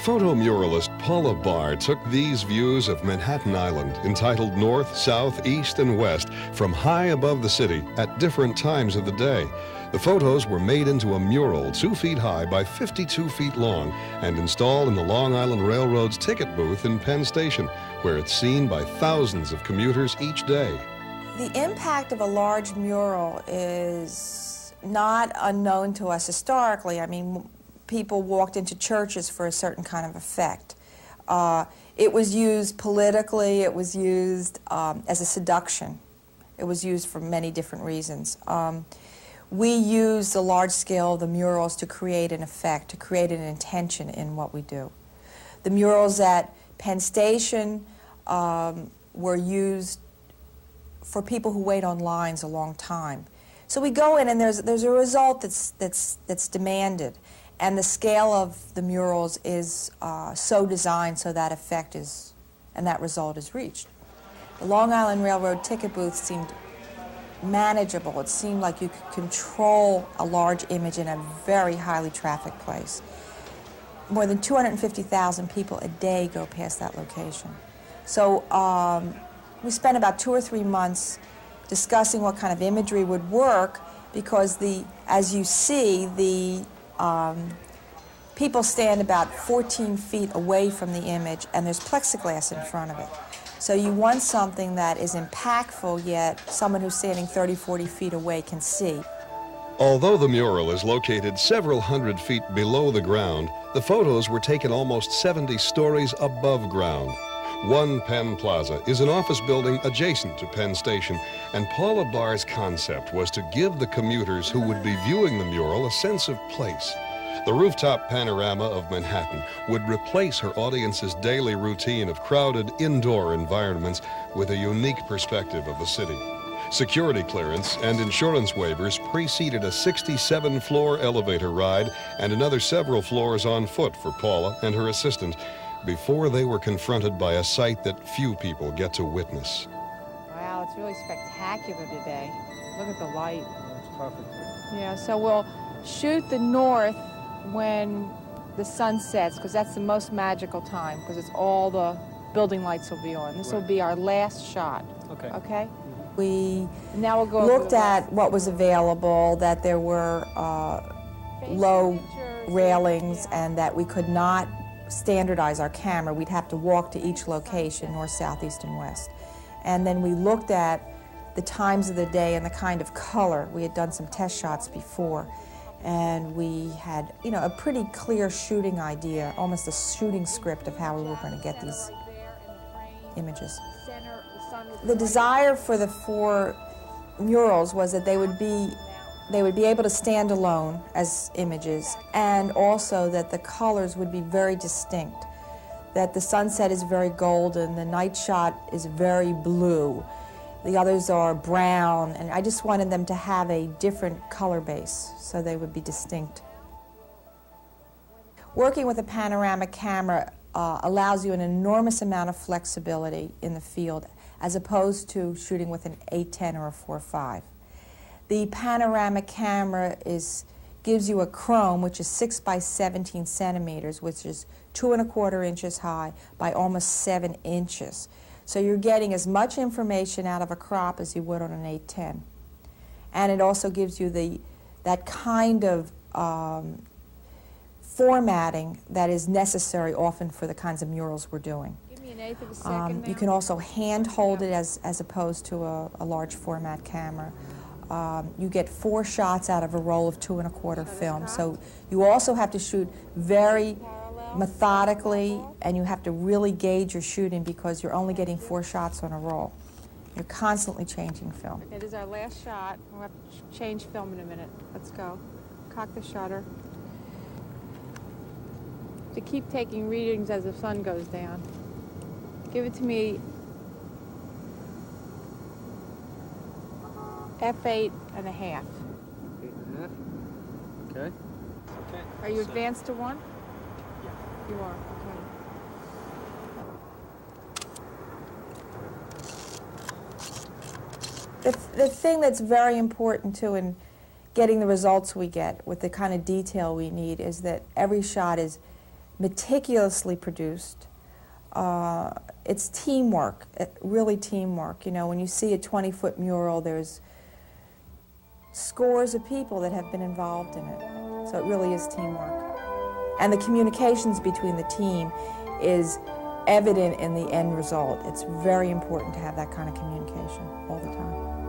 Photomuralist Paula Barr took these views of Manhattan Island, entitled North, South, East, and West, from high above the city at different times of the day. The photos were made into a mural 2 feet high by 52 feet long and installed in the Long Island Railroad's ticket booth in Penn Station, where it's seen by thousands of commuters each day. The impact of a large mural is not unknown to us historically. I mean, people walked into churches for a certain kind of effect. It was used politically, it was used as a seduction. It was used for many different reasons. We use the large scale of the murals to create an effect, to create an intention in what we do. The murals at Penn Station were used for people who wait on lines a long time. So we go in and there's a result that's demanded, and the scale of the murals is so designed so that effect is, and that result is reached. The Long Island Railroad ticket booth seemed manageable. It seemed like you could control a large image in a very highly trafficked place. More than 250,000 people a day go past that location. So we spent about 2 or 3 months discussing what kind of imagery would work, because as you see, the people stand about 14 feet away from the image, and there's plexiglass in front of it. So you want something that is impactful, yet someone who's standing 30, 40 feet away can see. Although the mural is located several hundred feet below the ground, the photos were taken almost 70 stories above ground. One Penn Plaza is an office building adjacent to Penn Station, and Paula Barr's concept was to give the commuters who would be viewing the mural a sense of place. The rooftop panorama of Manhattan would replace her audience's daily routine of crowded indoor environments with a unique perspective of the city. Security clearance and insurance waivers preceded a 67-floor elevator ride and another several floors on foot for Paula and her assistant before they were confronted by a sight that few people get to witness. Wow, it's really spectacular today. Look at the light. It's perfect. Yeah, so we'll shoot the north when the sun sets, because that's the most magical time, because it's all the building lights will be on. This will be our last shot. Okay. Okay? We Now we'll go looked at what was available, that there were low railings, and that we could not standardize our camera. We'd have to walk to each location, north, south, east, and west. And then we looked at the times of the day and the kind of color. We had done some test shots before, and we had, a pretty clear shooting idea, almost a shooting script of how we were going to get these images. The desire for the 4 murals was that they would be able to stand alone as images, and also that the colors would be very distinct, that the sunset is very golden, the night shot is very blue, the others are brown, and I just wanted them to have a different color base so they would be distinct. Working with a panoramic camera allows you an enormous amount of flexibility in the field, as opposed to shooting with an 8-10 or a 4-5. The panoramic camera gives you a chrome, which is 6 by 17 centimeters, which is 2 1/4 inches high by almost 7 inches. So you're getting as much information out of a crop as you would on an 8-10. And it also gives you that kind of formatting that is necessary often for the kinds of murals we're doing. Give me an eighth of a second. You can also hand hold it as opposed to a large format camera. You get 4 shots out of a roll of 2 1/4 film. So you also have to shoot very methodically, and you have to really gauge your shooting, because you're only getting 4 shots on a roll. You're constantly changing film. Okay, this is our last shot. We'll have to change film in a minute. Let's go. Cock the shutter. To keep taking readings as the sun goes down. Give it to me. F8 and a half. 8 and a half. Okay. Okay. Are you advanced to 1? Yeah. You are, okay. The thing that's very important, too, in getting the results we get with the kind of detail we need is that every shot is meticulously produced. It's teamwork, really teamwork. You know, when you see a 20-foot mural, there's scores of people that have been involved in it. So it really is teamwork. And the communications between the team is evident in the end result. It's very important to have that kind of communication all the time.